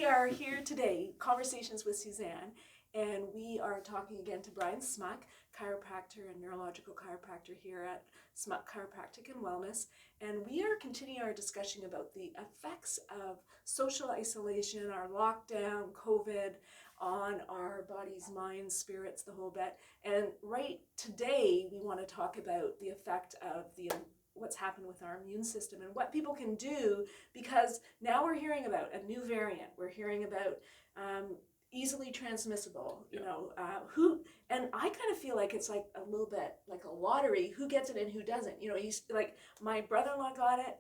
are here today, Conversations with Susanne, and we are talking again to Brian Smuck, chiropractor and neurological chiropractor here at Smuck Chiropractic and Wellness. And we are continuing our discussion about the effects of social isolation, our lockdown, COVID, on our bodies, minds, spirits, the whole bit. And right today, we want to talk about the effect of what's happened with our immune system and what people can do, because now we're hearing about a new variant. We're hearing about easily transmissible, and I kind of feel like it's like a little bit like a lottery, who gets it and who doesn't. He's like, my brother-in-law got it,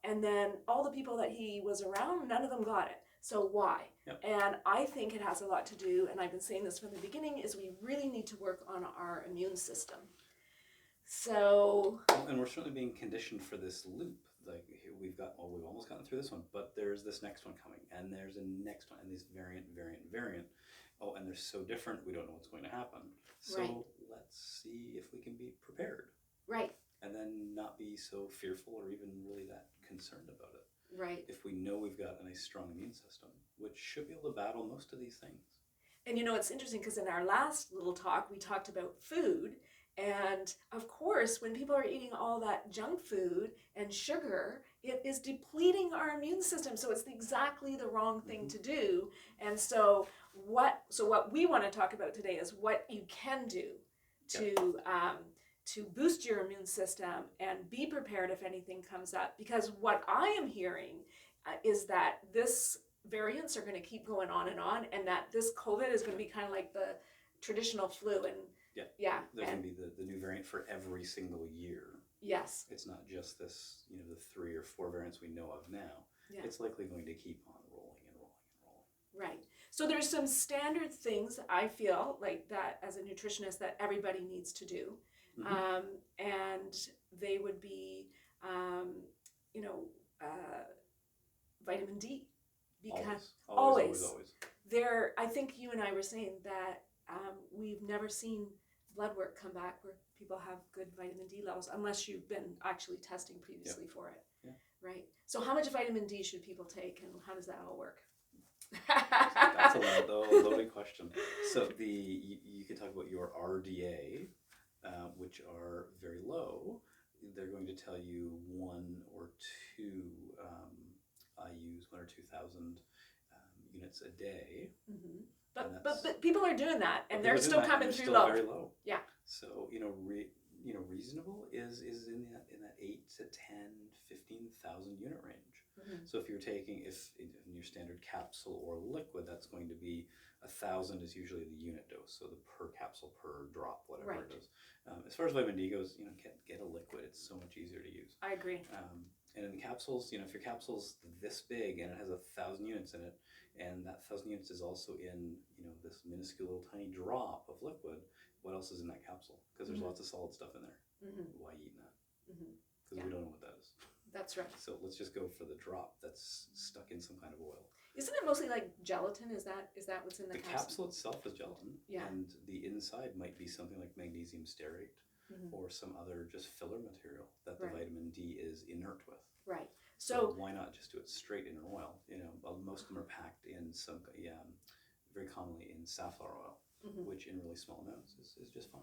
and then all the people that he was around, none of them got it. So why? Yep. And I think it has a lot to do, and I've been saying this from the beginning, is we really need to work on our immune system. So, and we're certainly being conditioned for this loop. Like we've almost gotten through this one, but there's this next one coming, and there's a next one, and this variant. Oh, and they're so different, we don't know what's going to happen. So right. Let's see if we can be prepared. Right. And then not be so fearful or even really that concerned about it. Right. If we know we've got a nice strong immune system, which should be able to battle most of these things. And it's interesting because in our last little talk, we talked about food. And of course, when people are eating all that junk food and sugar, it is depleting our immune system. So it's exactly the wrong thing to do. And so what we want to talk about today is what you can do to boost your immune system and be prepared if anything comes up. Because what I am hearing is that this variants are going to keep going on, and that this COVID is going to be kind of like the traditional flu. And there's going to be the new variant for every single year. Yes. It's not just this, the 3 or 4 variants we know of now. Yeah. It's likely going to keep on rolling. Right. So there's some standard things I feel like that as a nutritionist that everybody needs to do. Mm-hmm. And they would be, vitamin D. Because always. I think you and I were saying that we've never seen blood work come back where people have good vitamin D levels, unless you've been actually testing previously for it. Yeah. Right. So how much vitamin D should people take, and how does that all work? That's a loaded question. So you can talk about your RDA, which are very low. They're going to tell you 1 or 2. I use 1 or 2,000 units a day. Mm-hmm. But people are doing that, and they're still coming through low. Very low. Yeah. So reasonable is in that 8 to 10, 15,000 unit range. Mm-hmm. So if you're taking in your standard capsule or liquid, that's going to be 1,000 is usually the unit dose. So the per capsule, per drop, whatever it is. As far as vitamin D goes, get a liquid. It's so much easier to use. I agree. And in the capsules, if your capsule's this big and it has 1,000 units in it, and that 1,000 units is also in, this minuscule little tiny drop of liquid, what else is in that capsule? Because there's lots of solid stuff in there. Mm-hmm. Why eat that? Because we don't know what that is. That's right. So let's just go for the drop that's stuck in some kind of oil. Isn't it mostly like gelatin? Is that what's in the capsule? The capsule itself is gelatin. Yeah. And the inside might be something like magnesium stearate. Mm-hmm. Or some other just filler material that the vitamin D is inert with. Right. So why not just do it straight in an oil? Most of them are packed in some, very commonly in safflower oil, mm-hmm. which in really small amounts is just fine.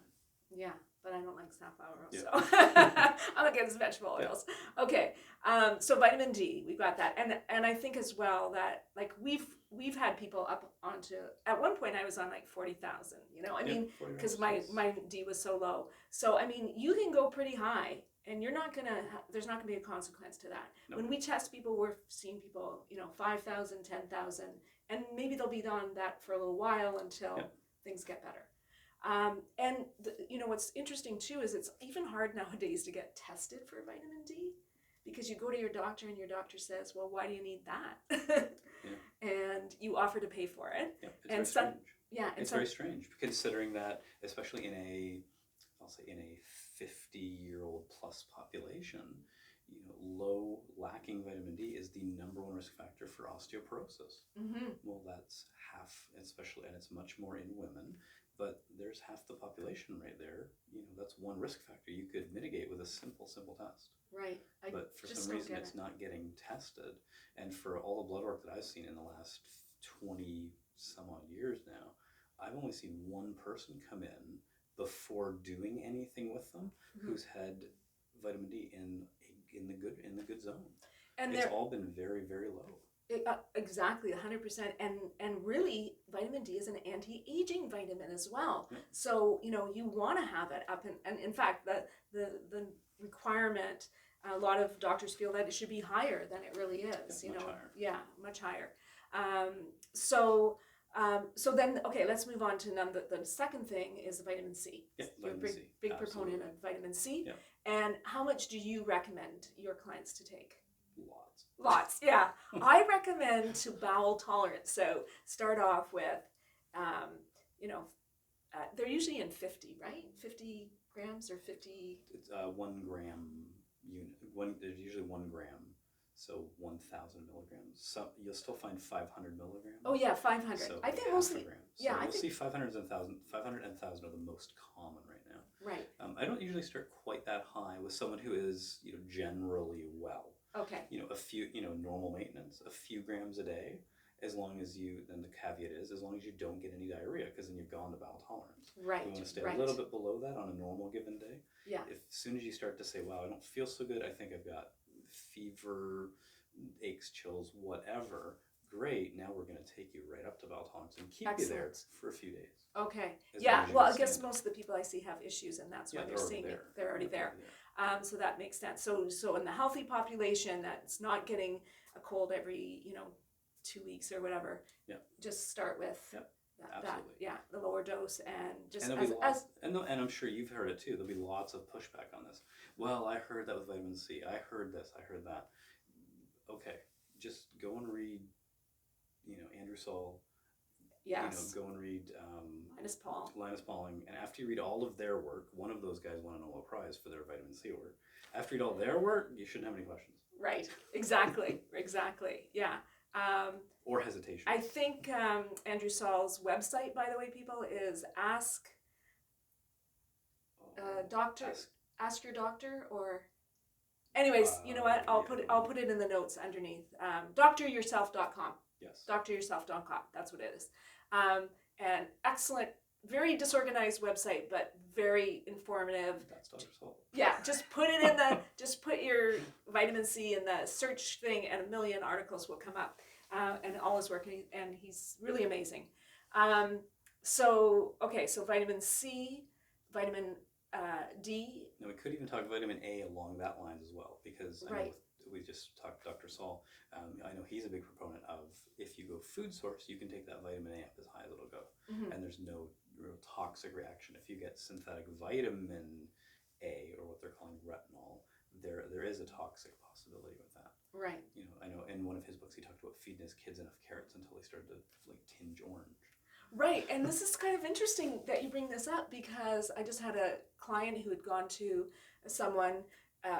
Yeah, but I don't like safflower oil, yeah. So I'm against vegetable oils. Yeah. Okay, so vitamin D, we've got that, and I think as well that like we've had people up onto, at one point I was on like 40,000. Because my D was so low. So you can go pretty high, and you're not gonna. There's not gonna be a consequence to that. No. When we test people, we're seeing people 5,000, 10,000, and maybe they'll be on that for a little while until things get better. And what's interesting too is it's even hard nowadays to get tested for vitamin D, because you go to your doctor and your doctor says, well, why do you need that? And you offer to pay for it. Yeah, it's very strange. It's very strange, considering that, especially in a 50-year-old plus population, low lacking vitamin D is the number 1 risk factor for osteoporosis. Mm-hmm. Well, that's half, especially, and it's much more in women. but there's half the population right there. That's one risk factor you could mitigate with a simple test. Right. But for some reason, it's not getting tested. And for all the blood work that I've seen in the last 20 some odd years now, I've only seen one person come in before doing anything with them who's had vitamin D in the good zone. And it's all been very, very low. Exactly, 100%. And really, vitamin D is an anti-aging vitamin as well. Yeah. So, you want to have it up. And in fact, the requirement, a lot of doctors feel that it should be higher than it really is. Much higher. Yeah, much higher. So then, okay, let's move on to the second thing is vitamin C. Yeah, You're vitamin C. Big Absolutely. proponent of vitamin C. Yeah. And how much do you recommend your clients to take? Lots, yeah. I recommend to bowel tolerance. So start off with, they're usually in 50, right? 50 grams or 50? It's 1 gram unit. There's usually 1 gram, so 1,000 milligrams. So you'll still find 500 milligrams. Oh yeah, 500. So I think mostly. So yeah, you'll see 500 and 1,000 are the most common right now. Right. I don't usually start quite that high with someone who is generally well. Okay. A few, normal maintenance, a few grams a day, as long as then the caveat is, as long as you don't get any diarrhea, because then you've gone to bowel tolerance. Right. You want to stay a little bit below that on a normal given day. Yeah. As soon as you start to say, wow, I don't feel so good, I think I've got fever, aches, chills, whatever, great, now we're going to take you right up to bowel tolerance and keep you there for a few days. Okay. Yeah, well, I guess most of the people I see have issues, and that's why they're seeing it. They're already there. So that makes sense. So in the healthy population that's not getting a cold every 2 weeks or whatever, just start with the lower dose and just and I'm sure you've heard it too. There'll be lots of pushback on this. Well, I heard that with vitamin C. I heard this. I heard that. Okay, just go and read. Andrew Saul. Yes. Go and read Linus Pauling, and after you read all of their work, one of those guys won a Nobel Prize for their vitamin C work. After you read all their work, you shouldn't have any questions. Right. Exactly. Exactly. Yeah. Or hesitation. I think Andrew Saul's website, by the way, people, is Ask Your Doctor, or anyways, you know what? I'll put it in the notes underneath. Dryourself.com. Yes. Dryourself.com. That's what it is. And excellent, very disorganized website, but very informative. That's Dr. Saul. Yeah, just put your vitamin C in the search thing, and a million articles will come up, and all his work, and he's really amazing. So vitamin C, vitamin D. Now we could even talk vitamin A along that line as well, because I know we just talked to Dr. Saul. I know he's a big proponent of, if you go food source, you can take that vitamin A up as high as it'll go, and there's no real toxic reaction. If you get synthetic vitamin A, or what they're calling retinol, there is a toxic possibility with that. Right. I know in one of his books he talked about feeding his kids enough carrots until they started to tinge orange. Right, and this is kind of interesting that you bring this up, because I just had a client who had gone to someone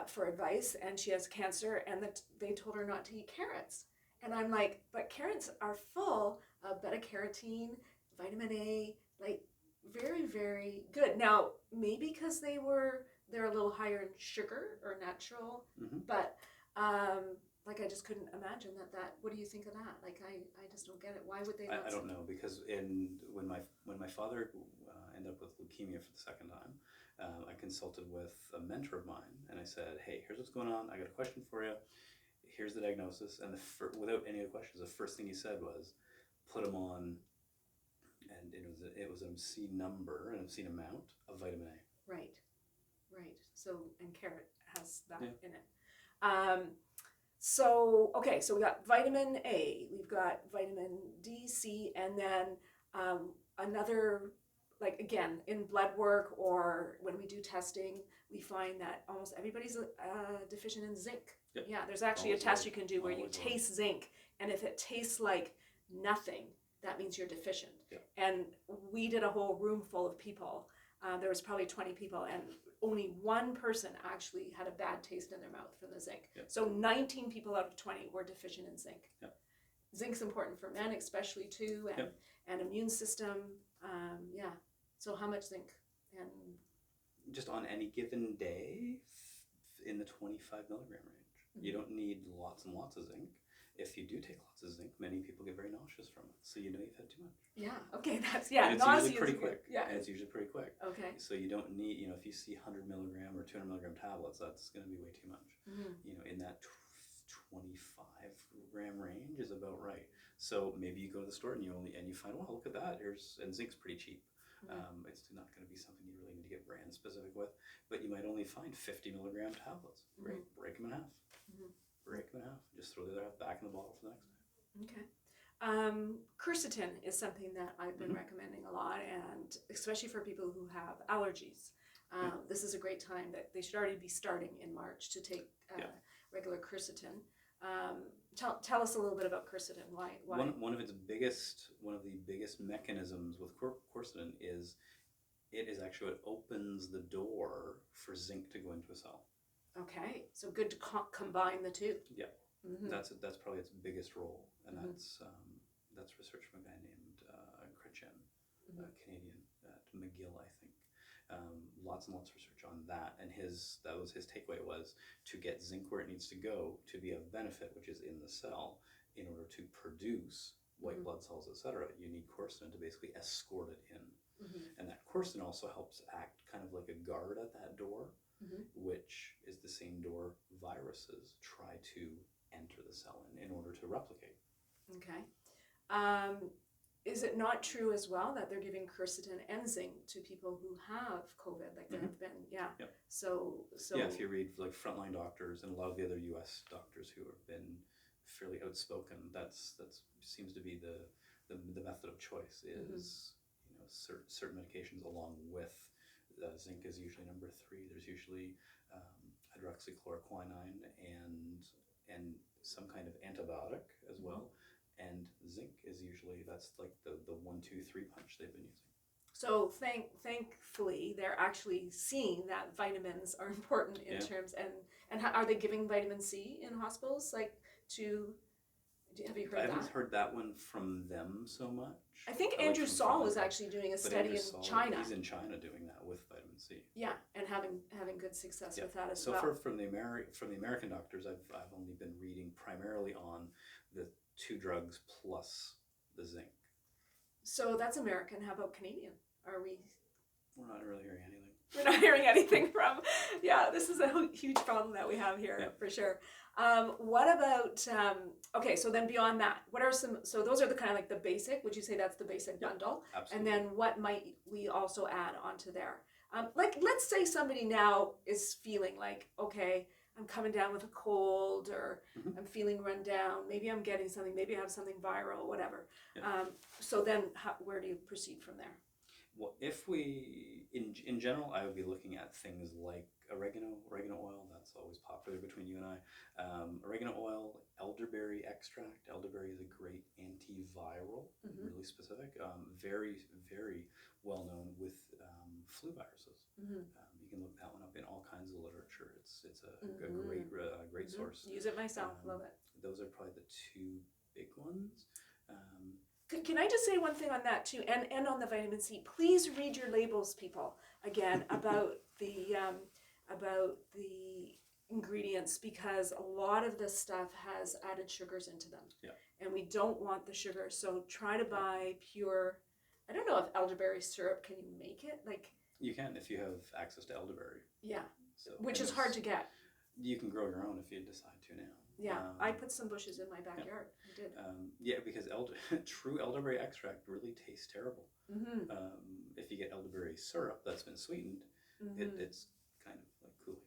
for advice, and she has cancer, and they told her not to eat carrots. And I'm like, but carrots are full of beta-carotene, vitamin A, like very, very good. Now, maybe because they're a little higher in sugar or natural, but I just couldn't imagine that. What do you think of that? Like, I just don't get it. Why would they not? I don't know, because when my father ended up with leukemia for the second time, I consulted with a mentor of mine, and I said, hey, here's what's going on. I got a question for you. Here's the diagnosis. And without any other questions, the first thing he said was, put him on, and it was an obscene number, an obscene amount of vitamin A. Right. So, and carrot has that in it. So we got vitamin A, we've got vitamin D, C, and then another, like, again, in blood work or when we do testing, we find that almost everybody's deficient in zinc. Yep. Yeah, there's actually a test you can do where you taste zinc, and if it tastes like nothing, that means you're deficient. Yep. And we did a whole room full of people. There was probably 20 people, and only one person actually had a bad taste in their mouth from the zinc. Yep. So 19 people out of 20 were deficient in zinc. Yep. Zinc's important for men especially too, and immune system. So how much zinc? And Just on any given day, in the 25 milligram range. You don't need lots and lots of zinc. If you do take lots of zinc, many people get very nauseous from it. So you know you've had too much. Yeah. Okay. And it's Nausea usually pretty is quick. Yeah. And it's usually pretty quick. Okay. So you don't need, if you see 100 milligram or 200 milligram tablets, that's going to be way too much. In that 25 gram range is about right. So maybe you go to the store and you find, well, look at that. And zinc's pretty cheap. It's not going to be something you really need to get brand specific with, but you might only find 50 milligram tablets. Great, break them in half. Break them in half. Just throw the other half back in the bottle for the next day. Okay. Quercetin is something that I've been recommending a lot, and especially for people who have allergies. This is a great time that they should already be starting in March to take regular quercetin. Tell us a little bit about quercetin. Why? One of the biggest mechanisms with quercetin is actually what opens the door for zinc to go into a cell. Okay, so good to combine the two. Yeah, that's probably its biggest role, and that's research from a guy named Critchen, a Canadian at McGill, I think. Lots and lots of research on that, and that was his takeaway was to get zinc where it needs to go to be of benefit, which is in the cell, in order to produce white blood cells, etc. You need quercetin to basically escort it in, and that quercetin also helps act kind of like a guard at that door, which is the same door viruses try to enter the cell in order to replicate. Okay. Is it not true as well that they're giving quercetin and zinc to people who have COVID? Like there have been, So if you read like frontline doctors and a lot of the other U.S. doctors who have been fairly outspoken, that seems to be the method of choice is certain medications along with zinc is usually number 3. There's usually hydroxychloroquine and some kind of antibiotic as well. And zinc is usually, that's like the 1, 2, 3 punch they've been using. So thankfully, they're actually seeing that vitamins are important in terms, and how, are they giving vitamin C in hospitals? Have you heard that? I haven't heard that one from them so much. I think Andrew Saul was actually doing a study in China. He's in China doing that with vitamin C. Yeah, and having good success with that as well. So from the American doctors, I've only been reading primarily on the 2 drugs plus the zinc. So that's American. How about Canadian? We're not really hearing anything. We're not hearing anything from. Yeah, this is a huge problem that we have here for sure. What about? Okay, so then beyond that, what are some? So those are the kind of like the basic. Would you say that's the basic bundle? Absolutely. And then what might we also add onto there? Like let's say somebody now is feeling like, okay, I'm coming down with a cold, or I'm feeling run down. Maybe I'm getting something. Maybe I have something viral, whatever. So then, where do you proceed from there? Well, if we, in general, I would be looking at things like oregano oil. That's always popular between you and I. Oregano oil, elderberry extract. Elderberry is a great antiviral, really specific. Very, very well known with flu viruses. You can look that one up in all kinds of literature. It's a great source. Use it myself. Love it. Those are probably the 2 big ones. Can I just say one thing on that too, and on the vitamin C? Please read your labels, people, again about the ingredients, because a lot of this stuff has added sugars into them, and we don't want the sugar. So try to buy pure. I don't know if elderberry syrup, can you make it? You can if you have access to elderberry. Yeah, which is hard to get. You can grow your own if you decide to now. Yeah, I put some bushes in my backyard. I did. Because true elderberry extract really tastes terrible. If you get elderberry syrup that's been sweetened, it's kind of like Kool-Aid.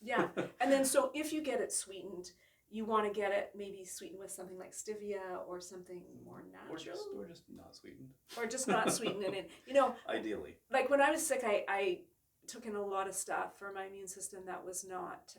Yeah, and then so if you get it sweetened, you want to get it maybe sweetened with something like stevia or something more natural. Or just not sweetened. Or just not sweetened. And ideally. Like when I was sick, I took in a lot of stuff for my immune system that was not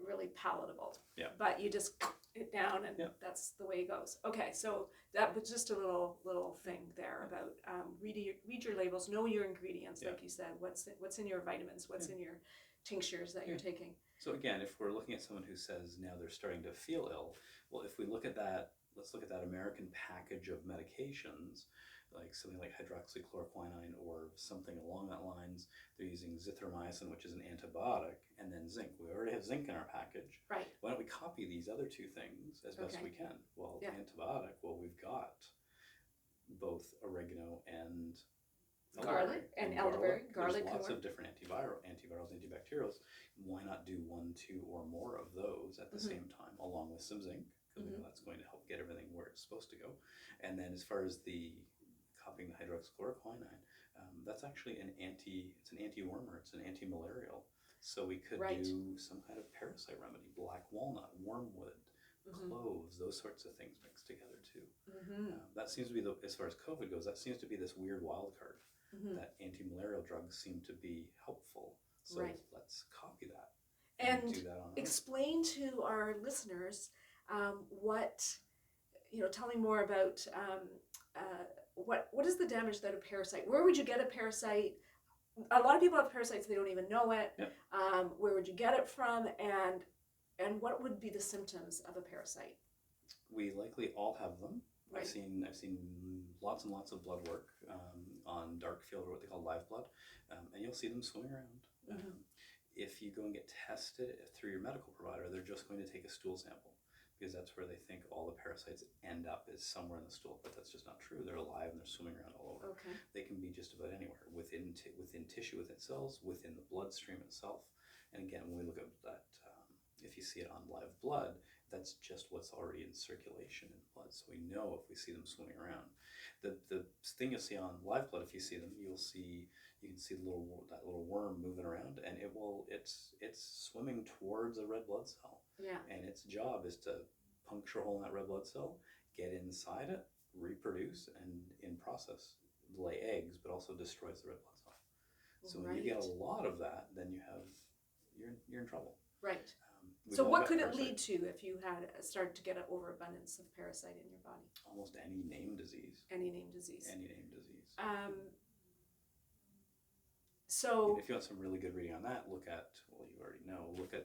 really palatable. Yeah. But you just it down, and that's the way it goes. Okay, so that was just a little thing there about read your labels, know your ingredients, like you said. What's in your vitamins? What's in your tinctures that you're taking? So again, if we're looking at someone who says now they're starting to feel ill, well, if we look at that let's look at that American package of medications, like something like hydroxychloroquine or something along that lines. They're using zithromycin, which is an antibiotic, and then zinc. We already have zinc in our package. Right. Why don't we copy these other two things as best we can? Well, antibiotic, well, we've got both oregano and garlic and elderberry. Garlic. There's lots of different antivirals, antibacterials. Why not do 1, 2, or more of those at the same time, along with some zinc? Because we know that's going to help get everything where it's supposed to go. And then as far as the copying the hydroxychloroquine, that's actually an anti-wormer, it's an anti-malarial. So we could do some kind of parasite remedy, black walnut, wormwood, cloves, those sorts of things mixed together too. That seems to be, as far as COVID goes, that seems to be this weird wild card. That anti-malarial drugs seem to be helpful. So let's copy that. And do that on explain to our listeners what, tell me more about what is the damage that a parasite, where would you get a parasite? A lot of people have parasites, they don't even know it. Where would you get it from, and what would be the symptoms of a parasite? We likely all have them. Right. I've seen lots and lots of blood work on dark field, or what they call live blood, and you'll see them swimming around. If you go and get tested through your medical provider, they're just going to take a stool sample, because that's where they think all the parasites end up, is somewhere in the stool. But that's just not true. They're alive and they're swimming around all over. They can be just about anywhere, within tissue, within cells, within the bloodstream itself. And again, when we look at that, if you see it on live blood, that's just what's already in circulation in the blood. So we know if we see them swimming around. The thing you'll see on live blood, if you see them, you can see that little worm moving around, and it's swimming towards a red blood cell. And its job is to puncture a hole in that red blood cell, get inside it, reproduce, and in process lay eggs, but also destroys the red blood cell. So when you get a lot of that, then you're in trouble. Right. So what could it lead to if you had started to get an overabundance of parasite in your body? Almost any named disease. Any named disease. Any named disease. So if you want some really good reading on that, look at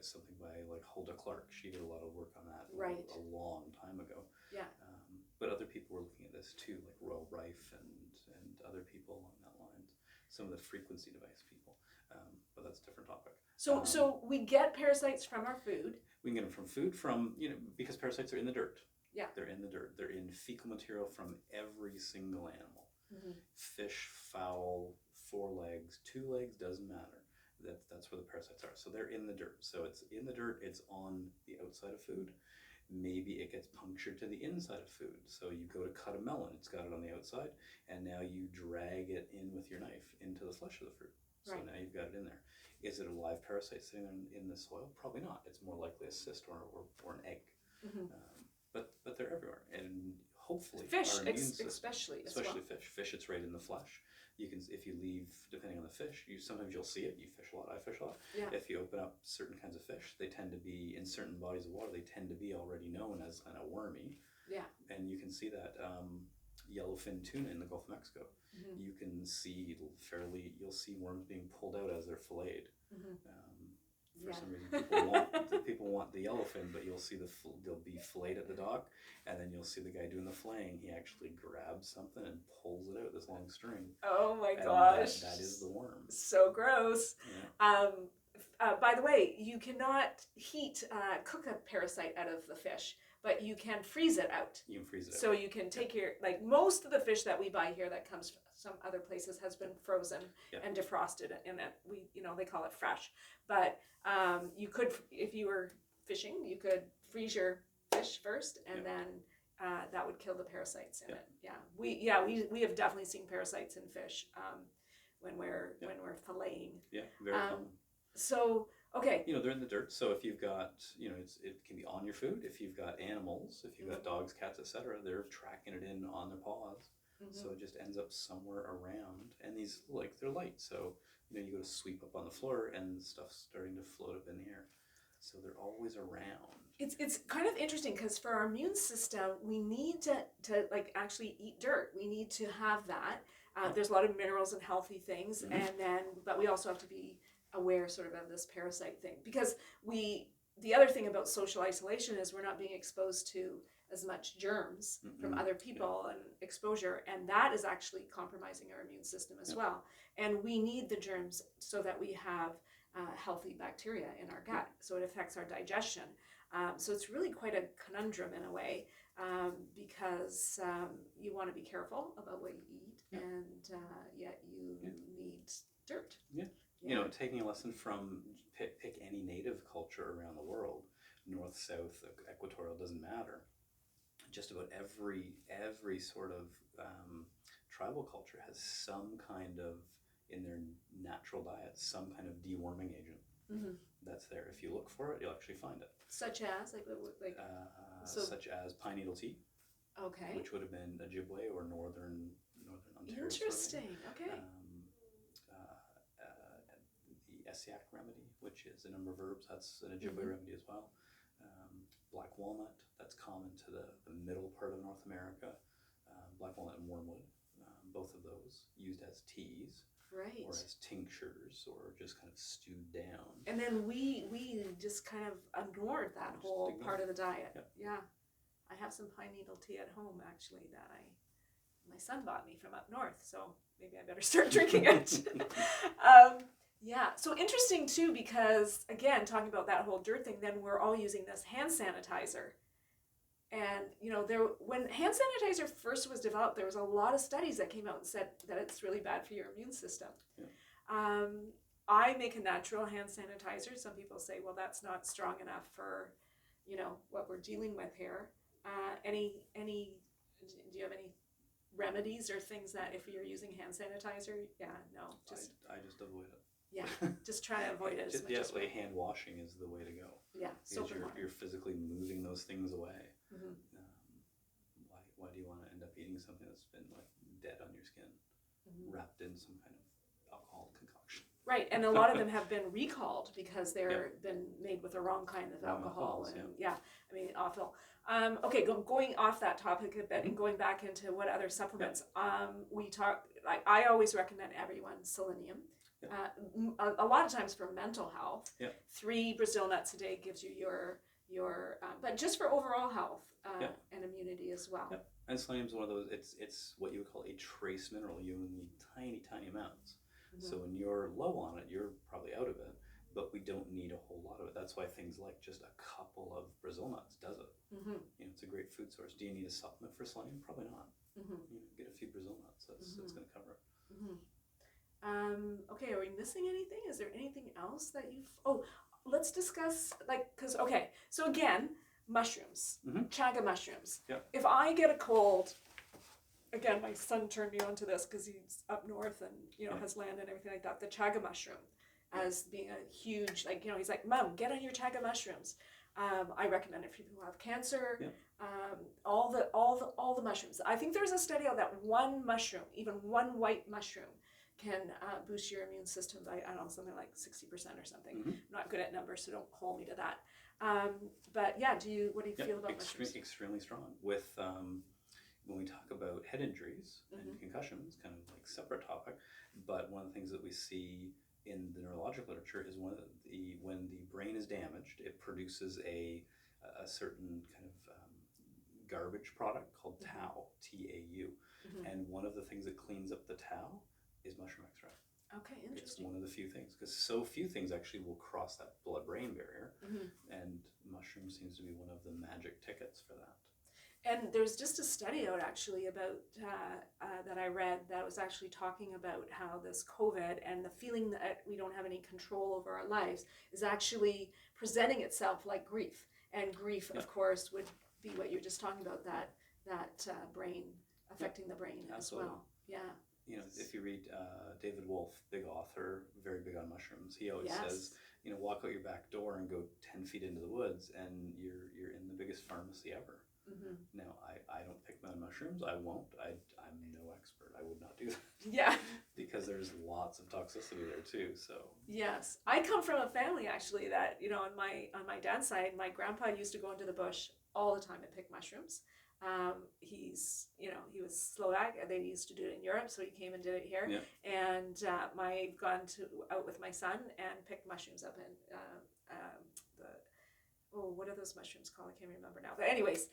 something by like Hulda Clark. She did a lot of work on that a long time ago. But other people were looking at this too, like Royal Rife and other people along that lines. Some of the frequency device people. But that's a different topic. So we get parasites from our food. We can get them from food, because parasites are in the dirt. They're in the dirt. They're in fecal material from every single animal. Fish, fowl, 4 legs, 2 legs, doesn't matter. That's where the parasites are. So they're in the dirt. So it's in the dirt, it's on the outside of food. Maybe it gets punctured to the inside of food. So you go to cut a melon, it's got it on the outside, and now you drag it in with your knife into the flesh of the fruit. So now you've got it in there. Is it a live parasite sitting in the soil? Probably not. It's more likely a cyst or an egg. But they're everywhere, and hopefully fish, our immune system, especially fish. Fish, it's right in the flesh. You can, if you leave, depending on the fish, sometimes you'll see it. You fish a lot. I fish a lot. If you open up certain kinds of fish, they tend to be in certain bodies of water. They tend to be already known as a wormy. And you can see that yellowfin tuna in the Gulf of Mexico. You can see you'll see worms being pulled out as they're filleted. For some reason, people want the yellowfin, but you'll see they'll be filleted at the dock, and then you'll see the guy doing the filleting. He actually grabs something and pulls it out, this long string. Oh my gosh! That is the worm. So gross. By the way, you cannot cook a parasite out of the fish, but you can freeze it out. You can freeze it out. So you can take most of the fish that we buy here that comes from some other places has been frozen and defrosted in it. They call it fresh. But you could, if you were fishing, you could freeze your fish first, and then that would kill the parasites in it. We have definitely seen parasites in fish when we're filleting. Very common. So, okay. They're in the dirt. So if you've got, it can be on your food. If you've got animals, if you've got dogs, cats, etc., they're tracking it in on their paws. So it just ends up somewhere around. And these, they're light. So, you go to sweep up on the floor and stuff's starting to float up in the air. So they're always around. It's kind of interesting because for our immune system, we need to actually eat dirt. We need to have that. There's a lot of minerals and healthy things, but we also have to be aware sort of this parasite thing, because the other thing about social isolation is we're not being exposed to as much germs from other people and exposure, and that is actually compromising our immune system as well. And we need the germs so that we have healthy bacteria in our gut, so it affects our digestion. So it's really quite a conundrum in a way, because you want to be careful about what you eat, and yet you need dirt. You know, taking a lesson from pick any native culture around the world, north, south, equatorial, doesn't matter. Just about every sort of tribal culture has some kind of, in their natural diet, some kind of deworming agent that's there. If you look for it, you'll actually find it. Such as such as pine needle tea. Okay. Which would have been Ojibwe or northern Ontario. Interesting. Okay. The Essiac remedy, which is a number of herbs, that's an Ojibwe remedy as well. Black walnut, that's common to the middle part of North America. Black walnut and wormwood, both of those used as teas. Right. Or as tinctures, or just kind of stewed down. And then we just kind of ignored that whole part of the diet. Yeah. I have some pine needle tea at home actually that my son bought me from up north, so maybe I better start drinking it. Yeah, so interesting too, because again, talking about that whole dirt thing, then we're all using this hand sanitizer. And, you know, when hand sanitizer first was developed, there was a lot of studies that came out and said that it's really bad for your immune system. I make a natural hand sanitizer. Some people say, well, that's not strong enough for, you know, what we're dealing with here. Do you have any remedies or things that if you're using hand sanitizer? I just avoid it. Yeah, just try to avoid it as much as possible. Hand washing is the way to go. Yeah, because you're physically moving those things away. Why do you want to end up eating something that's been like dead on your skin, wrapped in some kind of alcohol concoction? Right, and a lot of them have been recalled because they're been made with the wrong kind of alcohol. Awful. Okay, going off that topic a bit and going back into what other supplements. I always recommend everyone selenium. A lot of times for mental health. 3 Brazil nuts a day gives you your but just for overall health and immunity as well. And selenium is one of those. It's what you would call a trace mineral. You only need tiny amounts. So when you're low on it, you're probably out of it. But we don't need a whole lot of it. That's why things like just a couple of Brazil nuts does it. You know, it's a great food source. Do you need a supplement for selenium? Probably not. You know, get a few Brazil nuts. That's going to cover it. Okay, are we missing anything? Is there anything else that let's discuss, so again, mushrooms, chaga mushrooms. If I get a cold, again, my son turned me on to this because he's up north and, you know, has land and everything like that, the chaga mushroom as being a huge, he's like, Mom, get on your chaga mushrooms. I recommend it for people who have cancer, all the mushrooms. I think there's a study out that one mushroom, even one white mushroom, can boost your immune system by, I don't know, something like 60% or something. I'm not good at numbers, so don't hold me to that. But yeah, what do you feel about mushrooms? Extremely strong. With when we talk about head injuries and concussions, kind of like separate topic, but one of the things that we see in the neurological literature is when the brain is damaged, it produces a certain kind of garbage product called tau, T-A-U. And one of the things that cleans up the tau is mushroom extract. Okay, interesting. It's one of the few things, because so few things actually will cross that blood-brain barrier, and mushroom seems to be one of the magic tickets for that. And there's just a study out actually about that I read that was actually talking about how this COVID and the feeling that we don't have any control over our lives is actually presenting itself like grief. And grief, of course, would be what you're just talking about, that brain, affecting the brain as well. Yeah. You know, if you read David Wolf, big author, very big on mushrooms, he always says, you know, walk out your back door and go 10 feet into the woods and you're in the biggest pharmacy ever. Now, I don't pick my own mushrooms. I won't. I'm no expert. I would not do that. Yeah. Because there's lots of toxicity there too. So. Yes, I come from a family actually that, you know, on my dad's side, my grandpa used to go into the bush all the time and pick mushrooms. He was Slovak. They used to do it in Europe, so he came and did it here. Yeah. And I've gone out with my son and picked mushrooms up in oh, what are those mushrooms called? I can't remember now. But anyways,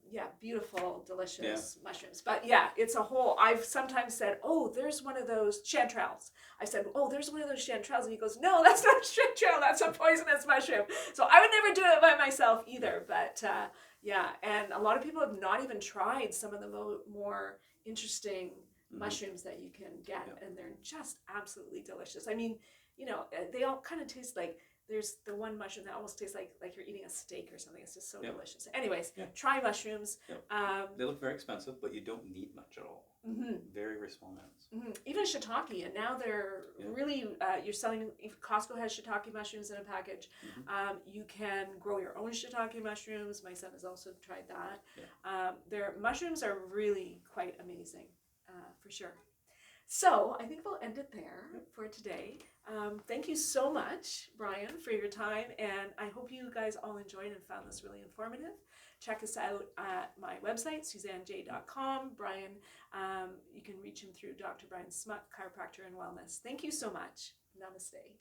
yeah, beautiful, delicious mushrooms. But yeah, it's a whole, I've sometimes said, oh, there's one of those chanterelles. I said, oh, there's one of those chanterelles. And he goes, no, that's not a chanterelle. That's a poisonous mushroom. So I would never do it by myself either. But yeah, and a lot of people have not even tried some of the more interesting mushrooms that you can get. And they're just absolutely delicious. I mean, you know, they all kind of taste like, there's the one mushroom that almost tastes like you're eating a steak or something. It's just so delicious. Anyways, try mushrooms. They look very expensive, but you don't need much at all. Very, very small amounts. Even shiitake, and now they're really, you're selling, if Costco has shiitake mushrooms in a package. You can grow your own shiitake mushrooms. My son has also tried that. Their mushrooms are really quite amazing, for sure. So I think we'll end it there for today. Thank you so much, Brian, for your time, and I hope you guys all enjoyed and found this really informative. Check us out at my website, SuzanneJ.com. Brian, you can reach him through Dr. Brian Smuck, Chiropractor and Wellness. Thank you so much. Namaste.